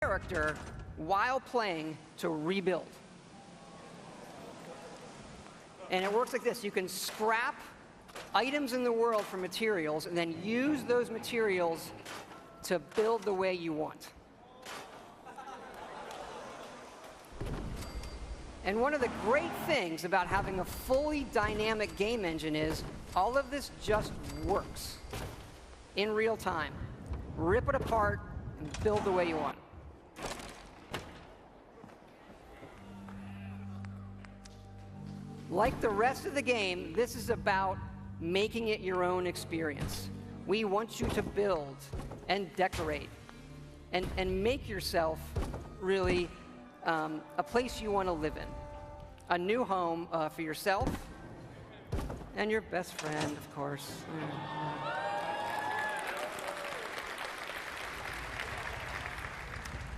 character while playing to rebuild. And it works like this. You can scrap items in the world for materials and then use those materials to build the way you want. And one of the great things about having a fully dynamic game engine is all of this just works in real time. Rip it apart and build the way you want. Like the rest of the game, this is about making it your own experience. We want you to build and decorate and make yourself really a place you want to live in. A new home for yourself and your best friend, of course.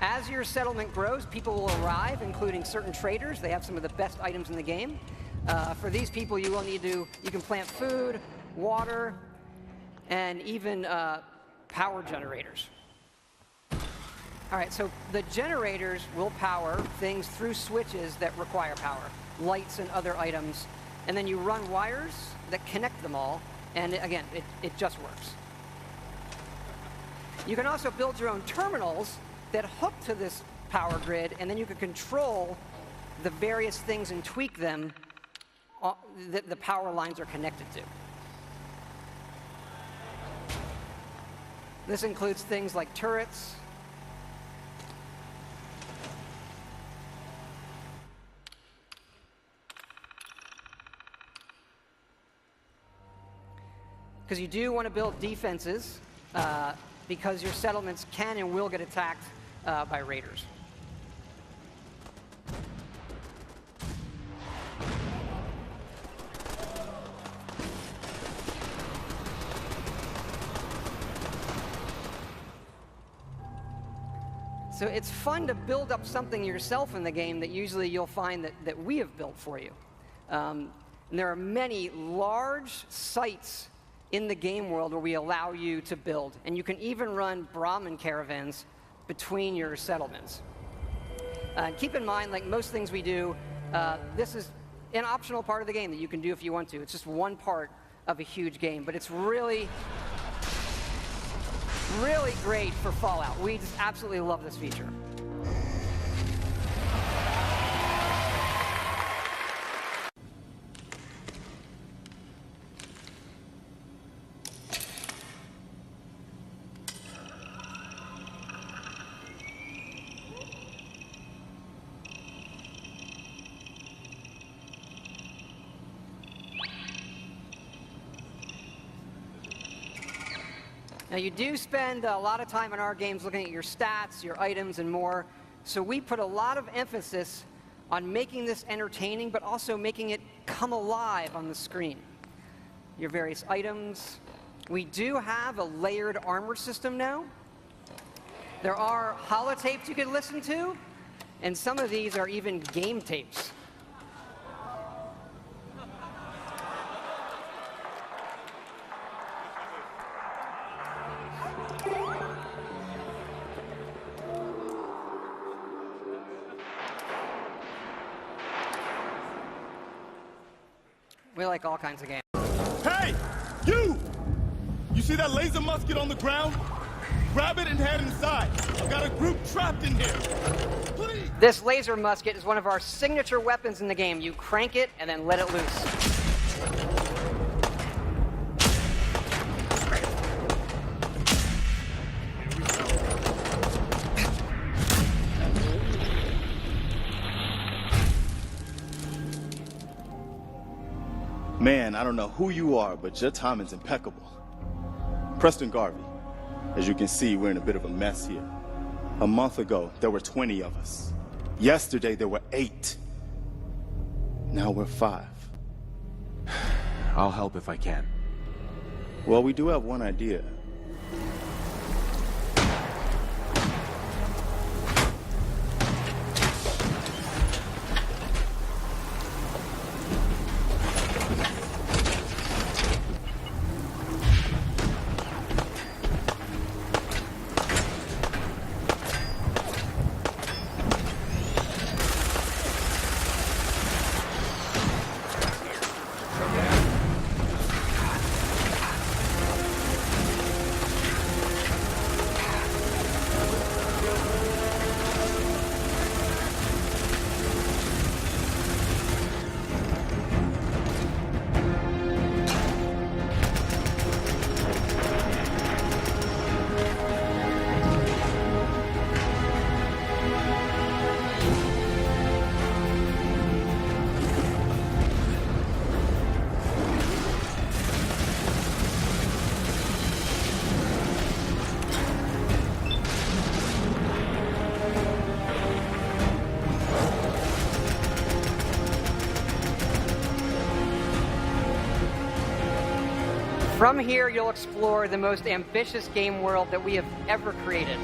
As your settlement grows, people will arrive, including certain traders. They have some of the best items in the game. For these people, you can plant food, water, and even power generators. All right, so the generators will power things through switches that require power, lights and other items. And then you run wires that connect them all. And again, it just works. You can also build your own terminals that hook to this power grid, and then you can control the various things and tweak them that the power lines are connected to. This includes things like turrets, because you do want to build defenses because your settlements can and will get attacked by raiders. So it's fun to build up something yourself in the game that usually you'll find that we have built for you. And there are many large sites in the game world where we allow you to build. And you can even run Brahmin caravans between your settlements. Keep in mind, like most things we do, this is an optional part of the game that you can do if you want to. It's just one part of a huge game, but it's really great for Fallout. We just absolutely love this feature. Now, you do spend a lot of time in our games looking at your stats, your items, and more. So we put a lot of emphasis on making this entertaining, but also making it come alive on the screen. Your various items. We do have a layered armor system now. There are holotapes you can listen to, and some of these are even game tapes. We like all kinds of games. Hey, you! You see that laser musket on the ground? Grab it and head inside. I've got a group trapped in here. Please! This laser musket is one of our signature weapons in the game. You crank it and then let it loose. Man, I don't know who you are, but your timing's impeccable. Preston Garvey. As you can see, we're in a bit of a mess here. A month ago, there were 20 of us. Yesterday, there were 8. Now we're 5. I'll help if I can. Well, we do have one idea. From here, you'll explore the most ambitious game world that we have ever created.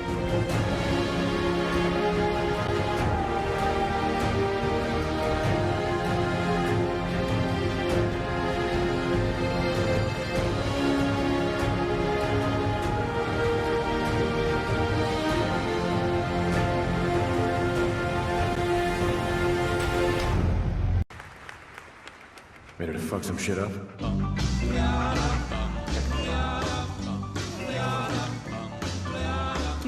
Ready to fuck some shit up?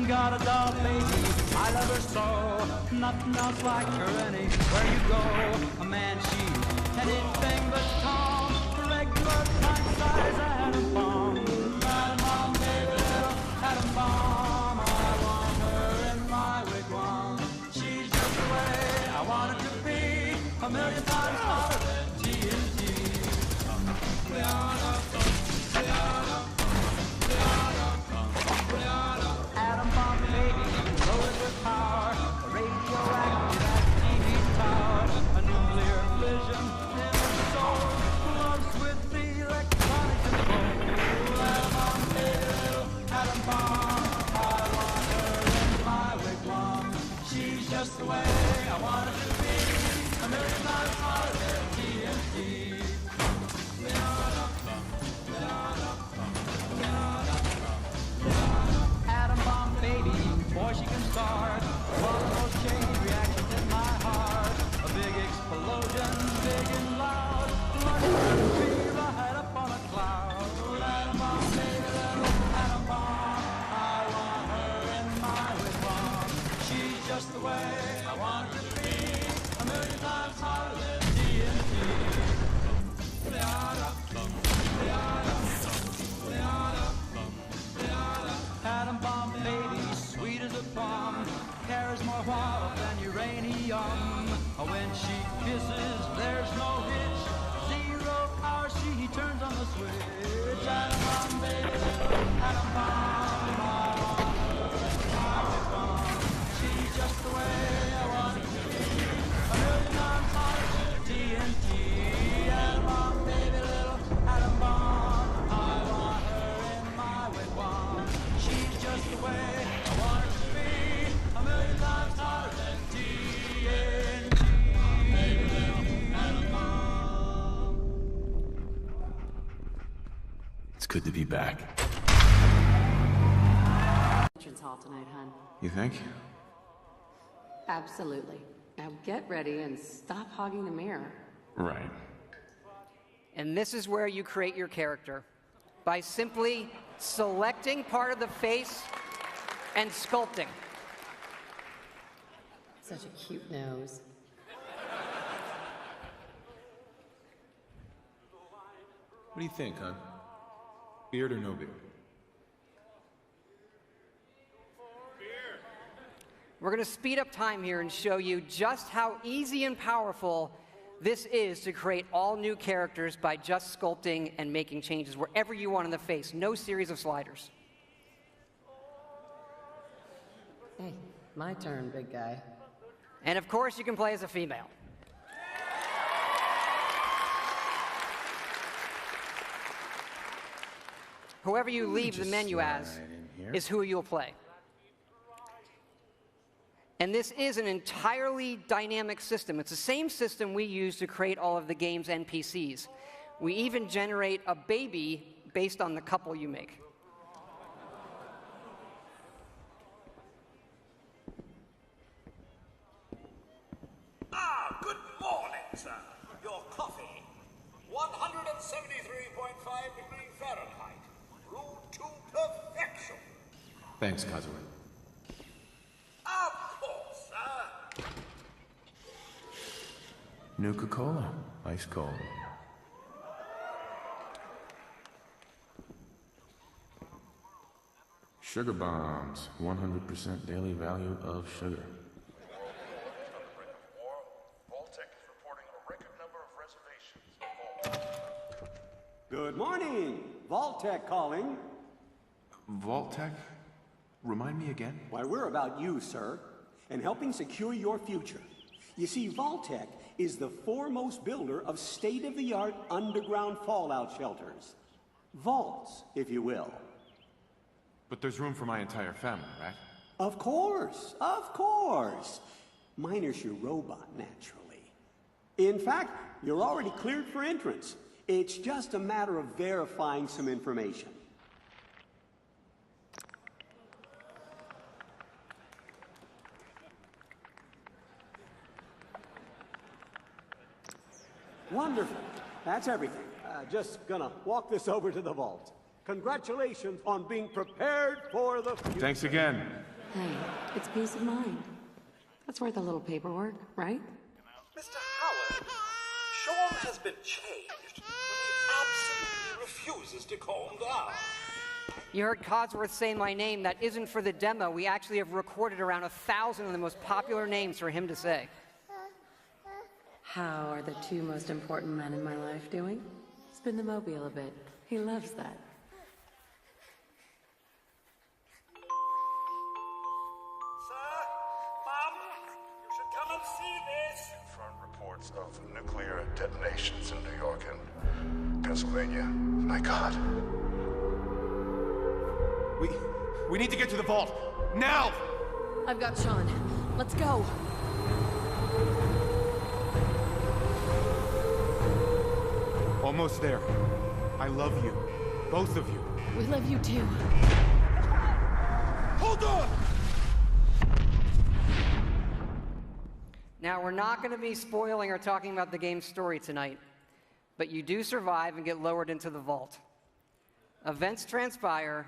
Got a doll baby, I love her so. Nothing else like her anywhere you go. A man, she's anything but calm. Regular pint size atom bomb. Atom bomb, baby, little atom bomb. I want her in my wigwam. She's just the way I want her to be. A million times hotter than TNT. Atom bomb baby, loaded with power, a radioactive as TV tower, a nuclear fission in her soul, loves with the electronic control. Atom bomb baby, little atom bomb, I want her in my wigwam. She's just the way I want her to be, a million times hotter than TNT. Atom bomb baby, boy she can start one of those chain reactions in my heart. A big explosion, big and loud, like a tree right up on a cloud. Atom bomb baby, little atom bomb, I want her in my wigwam. She's just the way I want her to be, a million times hotter than TNT. Atom bomb baby, sweet as a plum, carries more water than uranium. When she kisses, there's no hitch. 0 hour, she turns on the switch. Atom bomb baby, little atom bomb, I want her in my wigwam. She's just the way I want her to be, a million times hotter than TNT. Atom bomb baby, little atom bomb, I want her in my wigwam. She's just the way I want her to be, a million times hotter than TNT. Baby, little atom bomb. It's good to be back. Entrance hall tonight, hon. You think? Absolutely. Now get ready and stop hogging the mirror. Right. And this is where you create your character, by simply selecting part of the face and sculpting. Such a cute nose. What do you think, hon? Beard or no beard? We're going to speed up time here and show you just how easy and powerful this is to create all new characters by just sculpting and making changes wherever you want in the face. No series of sliders. Hey, my turn, big guy. And of course, you can play as a female. Whoever you leave the menu as is who you'll play. And this is an entirely dynamic system. It's the same system we use to create all of the game's NPCs. We even generate a baby based on the couple you make. Ah, good morning, sir. Your coffee. 173.5 degrees Fahrenheit. Brewed to perfection. Thanks, Kazuma. Of course, sir. Nuka-Cola. Ice cold. Sugar bombs. 100% daily value of sugar. Vault-Tec is reporting a record number of reservations. Good morning. Vault-Tec calling. Vault-Tec? Remind me again? Why, we're about you, sir, and helping secure your future. You see, Vault-Tec is the foremost builder of state-of-the-art underground fallout shelters. Vaults, if you will. But there's room for my entire family, right? Of course, of course. Minus your robot, naturally. In fact, you're already cleared for entrance. It's just a matter of verifying some information. Wonderful. That's everything. Just gonna walk this over to the vault. Congratulations on being prepared for the future. Thanks again. Hey, it's peace of mind. That's worth a little paperwork, right? Mr. Howard, Sean has been changed, but he absolutely refuses to calm down. You heard Codsworth say my name. That isn't for the demo. We actually have recorded around 1,000 of the most popular names for him to say. How are the two most important men in my life doing? Spin the mobile a bit. He loves that. Sir, Mom, you should come and see this. Confirmed reports of nuclear detonations in New York and Pennsylvania. My God. We need to get to the vault. Now! I've got Sean. Let's go. Almost there. I love you. Both of you. We love you too. Hold on! Now, we're not going to be spoiling or talking about the game's story tonight, but you do survive and get lowered into the vault. Events transpire,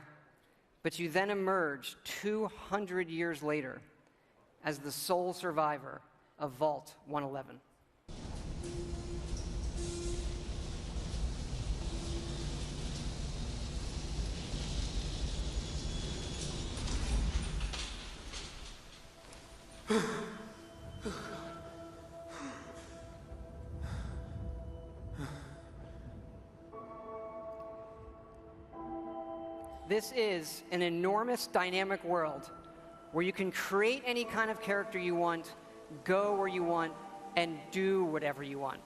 but you then emerge 200 years later as the sole survivor of Vault 111. This is an enormous dynamic world where you can create any kind of character you want, go where you want, and do whatever you want.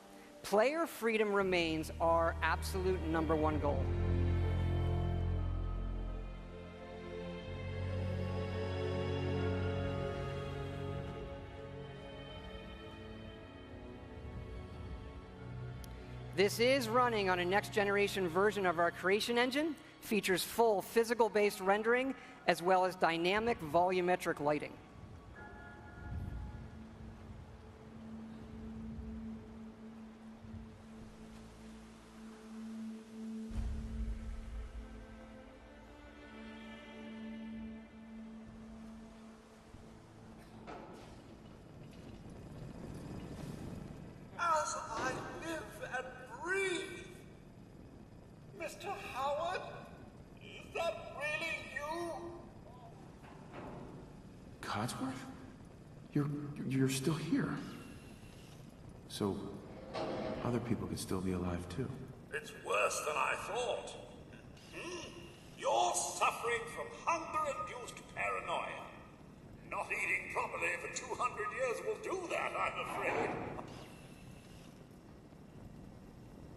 Player freedom remains our absolute #1 goal. This is running on a next-generation version of our creation engine, features full physical-based rendering, as well as dynamic volumetric lighting. As I live and breathe. Mr. Howard, is that really you? Codsworth? You're still here. So, other people could still be alive too. It's worse than I thought. You're suffering from hunger-induced paranoia. Not eating properly for 200 years will do that, I'm afraid.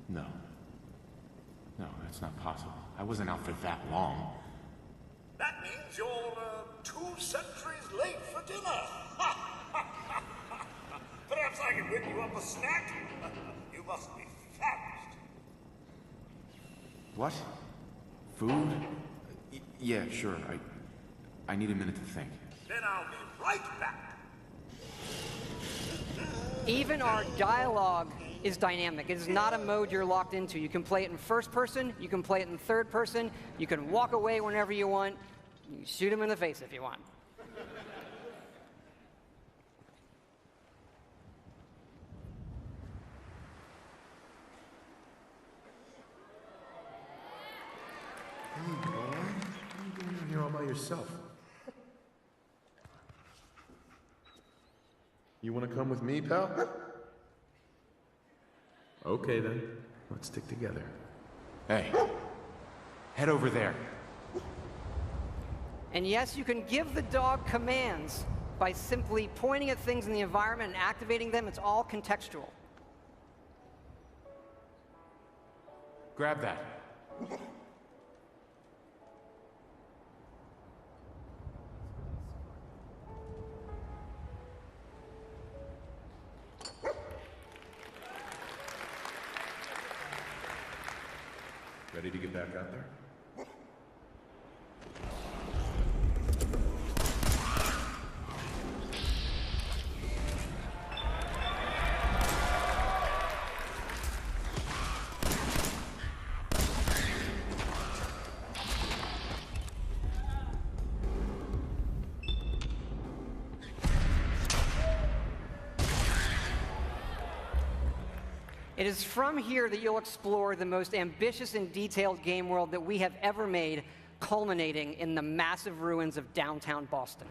No. No, that's not possible. I wasn't out for that long. That means you're 2 centuries late for dinner. Perhaps I can whip you up a snack. You must be famished. What? Food? Yeah, sure. I need a minute to think. Then I'll be right back. Even our dialogue is dynamic. It is not a mode you're locked into. You can play it in first person, you can play it in third person, you can walk away whenever you want, you can shoot him in the face if you want. Hey, boy. What are you doing out here all by yourself? You want to come with me, pal? Okay, then. Let's stick together. Hey, head over there. And yes, you can give the dog commands by simply pointing at things in the environment and activating them. It's all contextual. Grab that. Ready to get back out there? It is from here that you'll explore the most ambitious and detailed game world that we have ever made, culminating in the massive ruins of downtown Boston.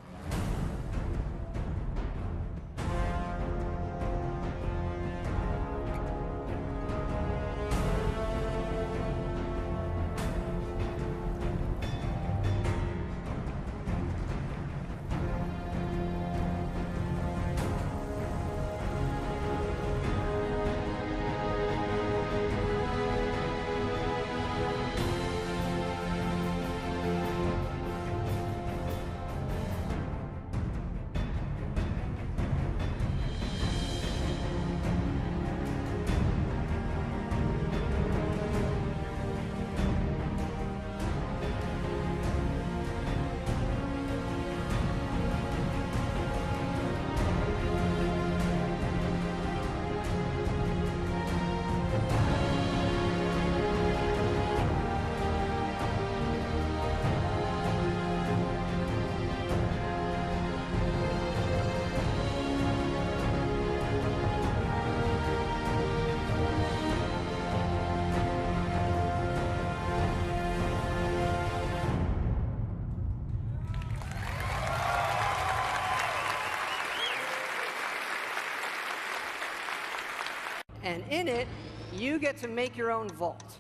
And in it, you get to make your own vault.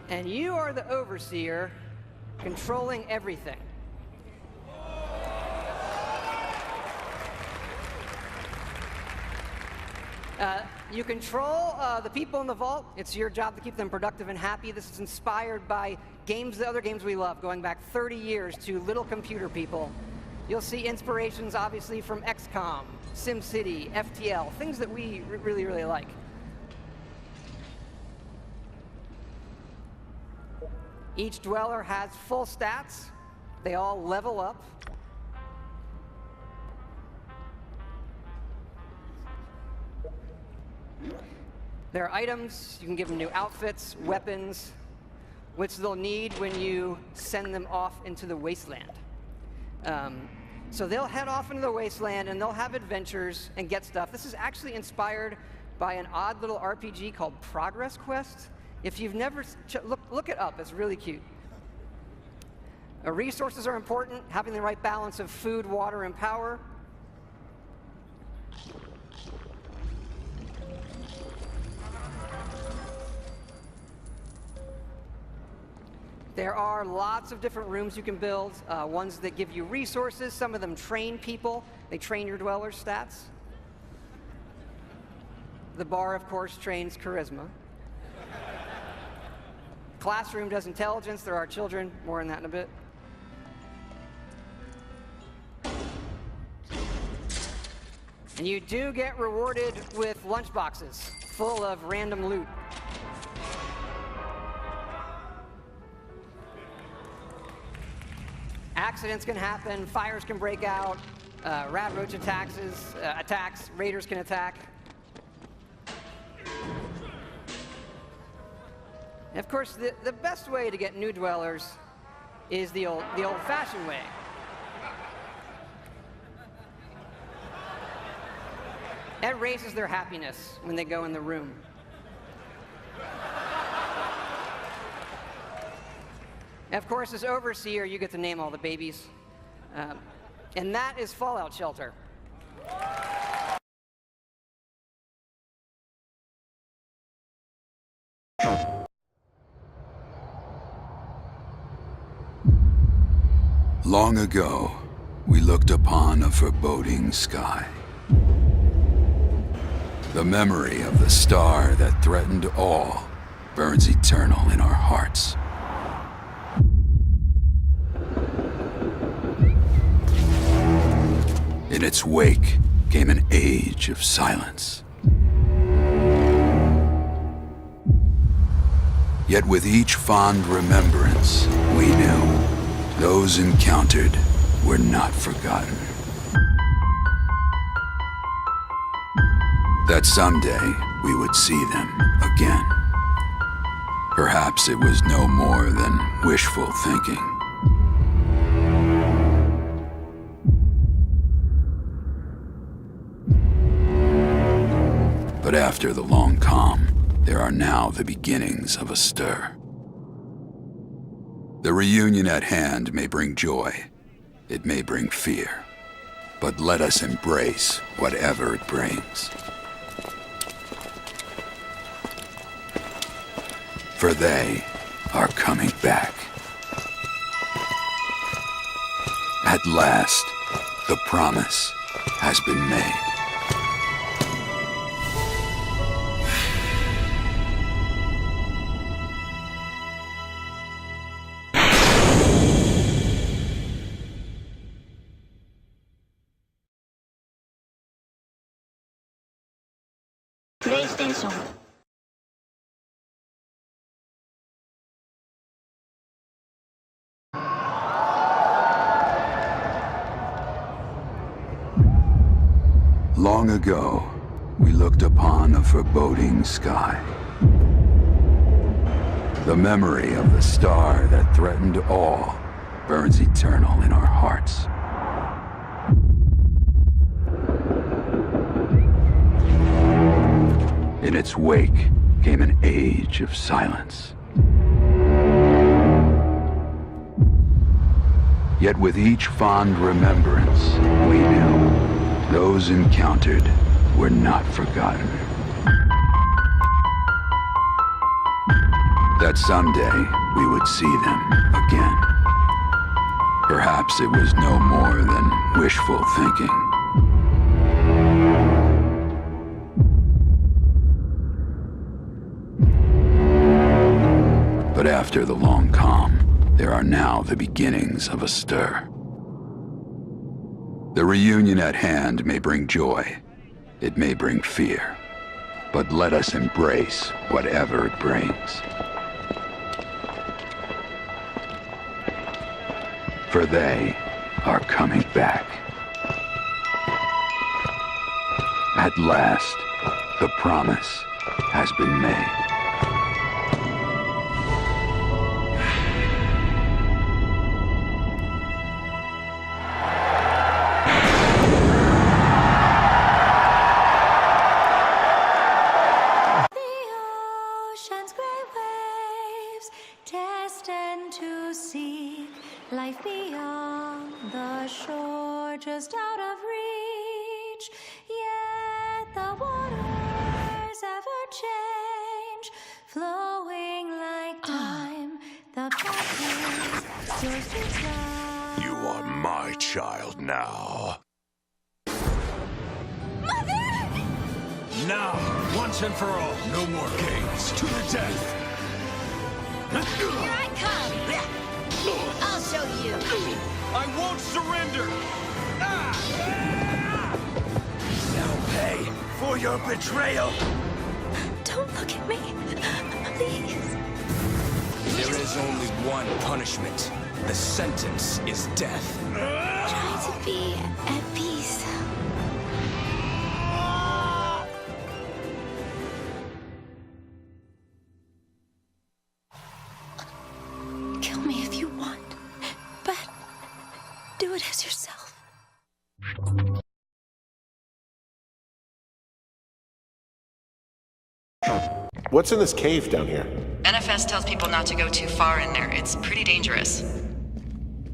And you are the overseer, controlling everything. You control the people in the vault. It's your job to keep them productive and happy. This is inspired by games, the other games we love, going back 30 years to Little Computer People. You'll see inspirations, obviously, from XCOM, SimCity, FTL, things that we really, really like. Each dweller has full stats. They all level up. There are items. You can give them new outfits, weapons, which they'll need when you send them off into the wasteland. So they'll head off into the wasteland and they'll have adventures and get stuff. This is actually inspired by an odd little RPG called Progress Quest. If you've never, look it up, it's really cute. Resources are important, having the right balance of food, water, and power. There are lots of different rooms you can build, ones that give you resources. Some of them train people. They train your dwellers' stats. The bar, of course, trains charisma. Classroom does intelligence. There are children. More on that in a bit. And you do get rewarded with lunchboxes full of random loot. Accidents can happen, fires can break out, rat roach attacks, raiders can attack. And of course, the best way to get new dwellers is the old-fashioned way. That raises their happiness when they go in the room. Of course, as overseer, you get to name all the babies. And that is Fallout Shelter. Long ago, we looked upon a foreboding sky. The memory of the star that threatened all burns eternal in our hearts. In its wake came an age of silence. Yet with each fond remembrance, we knew those encountered were not forgotten. That someday we would see them again. Perhaps it was no more than wishful thinking. But after the long calm, there are now the beginnings of a stir. The reunion at hand may bring joy, it may bring fear, but let us embrace whatever it brings. For they are coming back. At last, the promise has been made. PlayStation. Long ago, we looked upon a foreboding sky. The memory of the star that threatened all burns eternal in our hearts. In its wake came an age of silence. Yet with each fond remembrance, we knew those encountered were not forgotten. That someday we would see them again. Perhaps it was no more than wishful thinking. But after the long calm, there are now the beginnings of a stir. The reunion at hand may bring joy, it may bring fear, but let us embrace whatever it brings. For they are coming back. At last, the promise has been made. Life beyond the shore, just out of reach. Yet the waters ever change, flowing like time. The path is yours to fly. You are my child now. Mother! Now, once and for all, no more games. To the death. Here I come! I'll show you. I won't surrender! Now pay for your betrayal! Don't look at me. Please. There is only one punishment. The sentence is death. Try to be at peace. Kill me if you want, but do it as yourself. What's in this cave down here? NFS tells people not to go too far in there. It's pretty dangerous.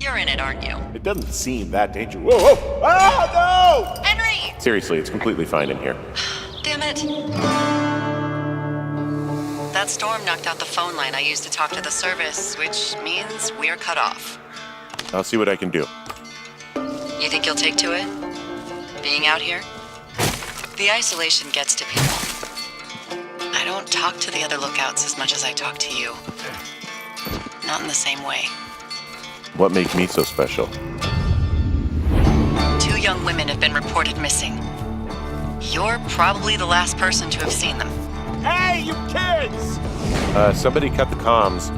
You're in it, aren't you? It doesn't seem that dangerous. Whoa, whoa! Ah, no! Henry! Seriously, it's completely fine in here. Damn it. That storm knocked out the phone line I used to talk to the service, which means we're cut off. I'll see what I can do. You think you'll take to it? Being out here? The isolation gets to people. I don't talk to the other lookouts as much as I talk to you. Not in the same way. What makes me so special? 2 young women have been reported missing. You're probably the last person to have seen them. Hey, you kids! Somebody cut the comms.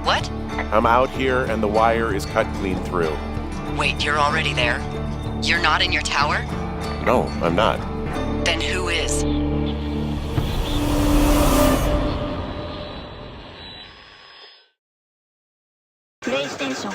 What? I'm out here and the wire is cut clean through. Wait, you're already there? You're not in your tower? No, I'm not. Then who is? PlayStation